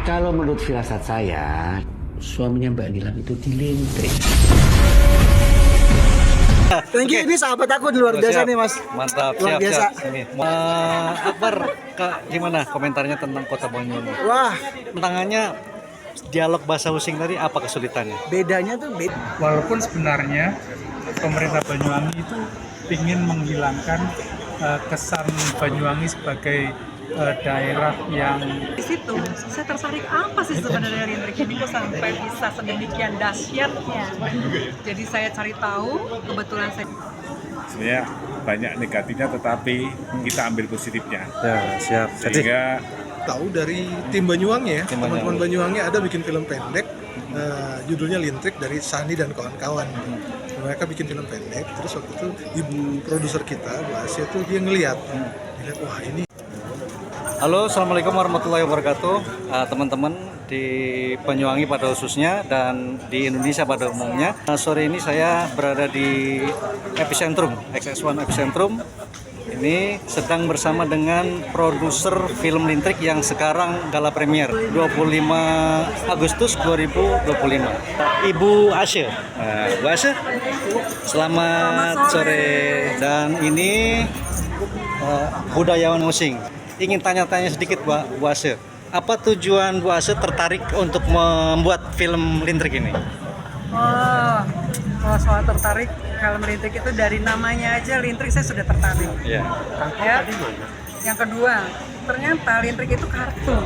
Kalau menurut firasat saya, suaminya Mbak Nilam itu dilintrik. Thank you, ini sahabat aku luar biasa nih Mas. Mantap, Luar biasa. Ini. Akbar, gimana komentarnya tentang Kota Banyuwangi? Wah, Tantangannya dialog bahasa Using tadi apa kesulitannya? bedanya tuh beda. Walaupun sebenarnya pemerintah Banyuwangi itu ingin menghilangkan kesan Banyuwangi sebagai daerah yang Di situ saya tertarik apa sih sebenarnya lintrik ini kok sampai bisa sedemikian dahsyatnya. Jadi saya cari tahu, kebetulan saya Sebenarnya banyak negatifnya, tetapi kita ambil positifnya. Ya, siap. Sehingga tahu dari tim Banyuwangi ya, Tim teman-teman Banyuwangi ada bikin film pendek judulnya Lintrik dari Sani dan kawan-kawan. Mereka bikin film pendek, terus waktu itu ibu produser kita Bu Asia tuh dia ngelihat wah ini. Halo, assalamualaikum warahmatullahi wabarakatuh, teman-teman di Banyuwangi pada khususnya dan di Indonesia pada umumnya. Sore ini saya berada di Epicentrum, XX1 Epicentrum. Ini sedang bersama dengan produser film Lintrik yang sekarang gala premier 25 Agustus 2025. Ibu Asya. Bu Asya, selamat sore. Dan ini budayawan Using. Ingin tanya-tanya sedikit Bu Asya. Apa tujuan Bu Asya tertarik untuk membuat film Lintrik ini? kalau soal tertarik film lintrik itu dari namanya aja lintrik saya sudah tertarik. Ya. Ya. Yang kedua, ternyata lintrik itu kartu.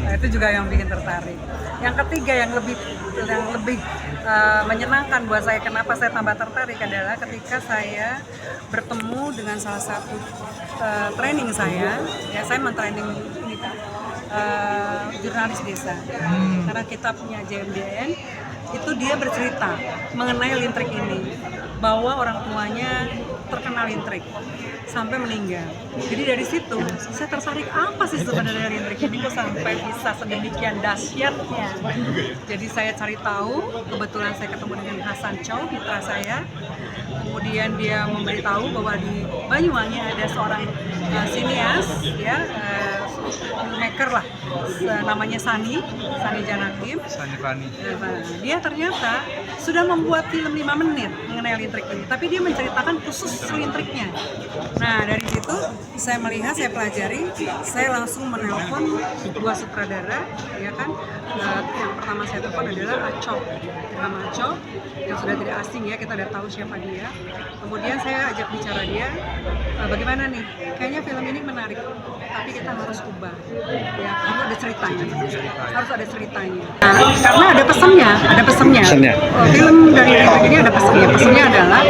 Nah, itu juga yang bikin tertarik. Yang ketiga yang lebih menyenangkan buat saya, kenapa saya tambah tertarik adalah ketika saya bertemu dengan salah satu training saya, ya saya mentraining ini Kak, jurnalis desa. Karena kita punya JMDN, itu dia bercerita mengenai lintrik ini, bahwa orang tuanya terkena lintrik sampai meninggal. Jadi dari situ saya tertarik apa sih sebenarnya lintrik ini kok sampai bisa sedemikian dahsyatnya. Jadi saya cari tahu, kebetulan saya ketemu dengan Hasan Chow, mitra saya. Kemudian dia memberitahu bahwa di Banyuwangi ada seorang sinias, ya, filmmaker lah, namanya Sani Janakim. Sani Rani. Dia ternyata sudah membuat film 5 menit mengenai lintrik ini, tapi dia menceritakan khusus lintriknya. Nah, dari situ saya melihat, saya pelajari, saya langsung menelpon dua sutradara, ya kan. Yang pertama saya telepon adalah Acok, yang sudah tidak asing ya, kita udah tahu siapa dia. Kemudian saya ajak bicara dia, bagaimana nih, kayaknya film ini menarik, tapi kita harus ubah, ya, harus ada ceritanya, karena ada pesannya. Film dari lintrik ini ada pesannya. Pesannya adalah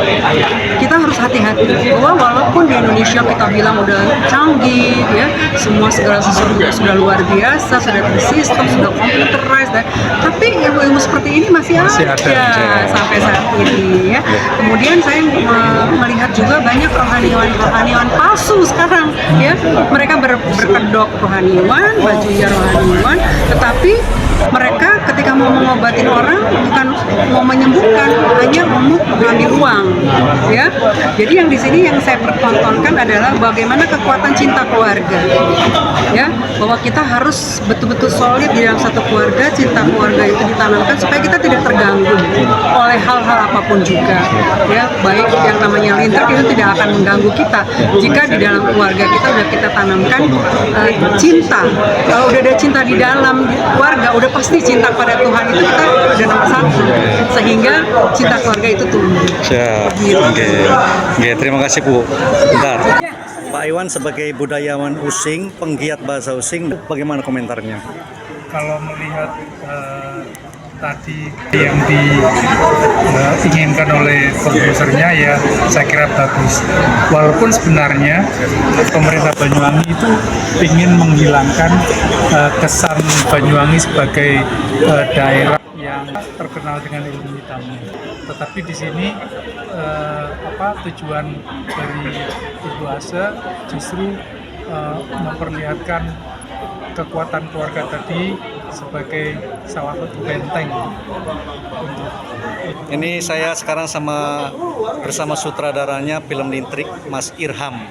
kita harus hati-hati bahwa walaupun di Indonesia kita bilang udah canggih, ya, semua segala sesuatu sudah luar biasa, sudah bersistem, sudah computerized, tapi ilmu seperti ini masih ada sampai saat ini, ya. Kemudian saya melihat juga banyak rohaniwan palsu sekarang, ya. Mereka berkedok rohaniwan, bajunya rohaniwan, tetapi mereka ketika mau mengobatin orang bukan mau menyembuhkan, hanya mau mengambil uang, ya. Jadi yang di sini yang saya pertontonkan adalah bagaimana kekuatan cinta keluarga, ya, bahwa kita harus betul-betul solid di dalam satu keluarga. Cinta keluarga itu ditanamkan supaya kita tidak terganggu oleh hal-hal apapun juga, ya, baik yang namanya lintrik itu tidak akan mengganggu kita jika di dalam keluarga kita udah kita tanamkan cinta. Kalau udah ada cinta di dalam keluarga, udah pasti cinta pada Tuhan itu kita udah nomor satu, sehingga cinta keluarga itu tumbuh. Siap. Oke, terima kasih Bu. Bentar. Pak Iwan sebagai budayawan Using, penggiat bahasa Using, bagaimana komentarnya? Kalau melihat tadi yang diinginkan oleh produsernya, ya saya kira bagus. Walaupun sebenarnya pemerintah Banyuwangi itu ingin menghilangkan kesan Banyuwangi sebagai daerah yang terkenal dengan ilmu hitamnya. Tetapi di sini tujuan dari Ibu Asa justru memperlihatkan kekuatan keluarga tadi sebagai salah satu benteng. Ini saya sekarang bersama sutradaranya film Lintrik, Mas Irham.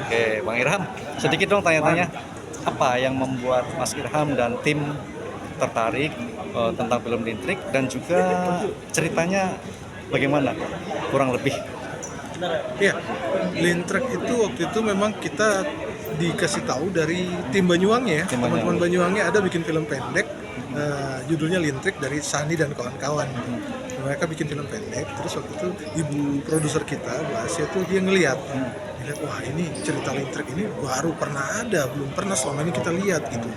Oke, Bang Irham, sedikit dong tanya-tanya. Apa yang membuat Mas Irham dan tim tertarik tentang film Lintrik dan juga ceritanya bagaimana kurang lebih? Ya, Lintrik itu waktu itu memang kita dikasih tahu dari tim Banyuwangi ya. Tim Teman-teman Banyuwangi ada bikin film pendek, judulnya Lintrik dari Sani dan kawan-kawan. Mereka bikin film pendek, terus waktu itu ibu produser kita, Mbak Asia tuh dia ngeliat, wah ini cerita Lintrik ini baru pernah ada, belum pernah selama ini kita lihat gitu.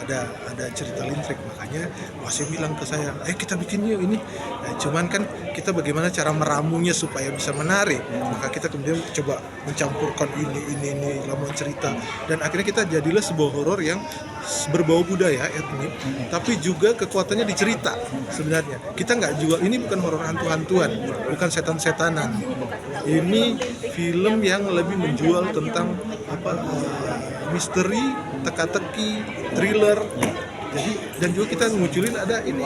Ada cerita Lintrik, makanya Wasia bilang ke saya, kita bikin yuk ini. Nah, cuman kan kita bagaimana cara meramunya supaya bisa menarik, maka kita kemudian coba mencampurkan ini lamuan cerita, dan akhirnya kita jadilah sebuah horor yang berbau budaya etnik, tapi juga kekuatannya di cerita. Sebenarnya kita nggak jual, ini bukan horor hantu-hantuan, bukan setan-setanan. Ini film yang lebih menjual tentang misteri, teka-teki, thriller. Jadi dan juga kita munculin ada ini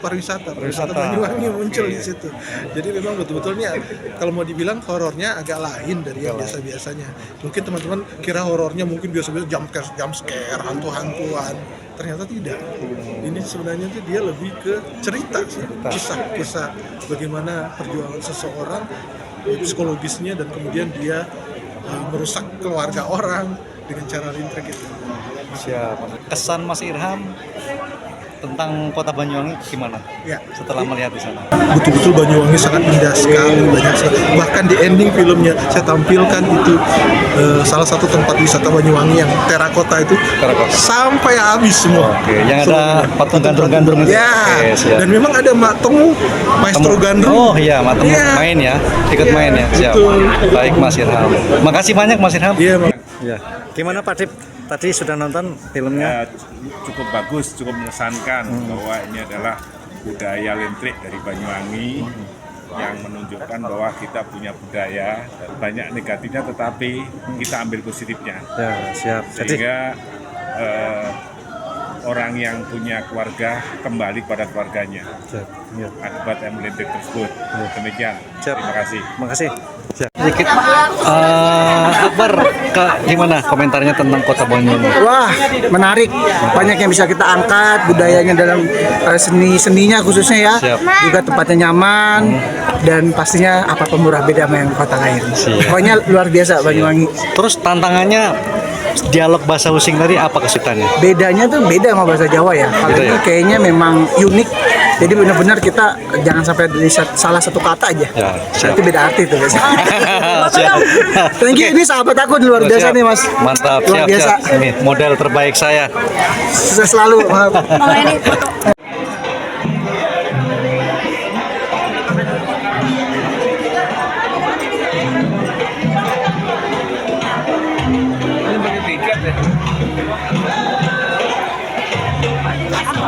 pariwisata Banyuwangi muncul di situ. Jadi memang betul-betulnya kalau mau dibilang horornya agak lain dari yang biasa-biasanya. Mungkin teman-teman kira horornya mungkin biasa-biasa jump scare, hantu-hantuan. Ternyata tidak. Ini sebenarnya tuh dia lebih ke cerita sih, kisah bagaimana perjuangan seseorang, psikologisnya, dan kemudian dia merusak keluarga orang dengan cara Lintrik itu. Siap. Kesan Mas Irham tentang kota Banyuwangi gimana? Ya. Setelah melihat di sana. Betul-betul Banyuwangi sangat indah sekali, banyak sekali. Bahkan di ending filmnya saya tampilkan itu salah satu tempat wisata Banyuwangi yang terakota itu sampai habis semua. Oke, yang ada patung gandrung-gandrung itu. Ya. Oke, Dan memang ada Mak Temu, maestro gandrung. Oh iya, Mak Temu main ya, ikut main ya. Siap. Betul. Baik Mas Irham. Makasih banyak Mas Irham. Iya, Mas. Ya. Gimana Pak Dip? Tadi sudah nonton filmnya? Cukup bagus, cukup mengesankan bahwa ini adalah budaya Lintrik dari Banyuwangi yang menunjukkan bahwa kita punya budaya, banyak negatifnya tetapi kita ambil positifnya. Ya, siap. Sehingga orang yang punya keluarga kembali pada keluarganya akibat Lintrik tersebut. Demikian. Siap. Terima kasih. Makasih. Sedikit Akbar, gimana komentarnya tentang kota Banyuwangi? Wah, menarik. Banyak yang bisa kita angkat, budayanya dalam seninya khususnya ya. Siap. Juga tempatnya nyaman dan pastinya apa murah beda sama yang kota lain. Pokoknya luar biasa Banyuwangi. Terus tantangannya dialog bahasa Using tadi apa kesulitannya? Bedanya tuh beda sama bahasa Jawa ya. Kalau Beda ini ya? kayaknya memang unik. Jadi benar-benar kita jangan sampai dari salah satu kata aja. Ya, siap. Nanti beda arti tuh biasanya. Siap. Thank you, ini sahabat aku luar biasa Siap. nih Mas. Mantap, Luar biasa. siap. Ini model terbaik saya. Sukses selalu. Maaf.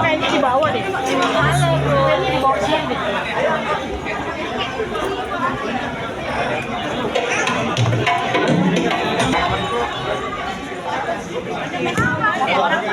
Kayaknya di bawah deh. Kayaknya di bawah sini deh. Orang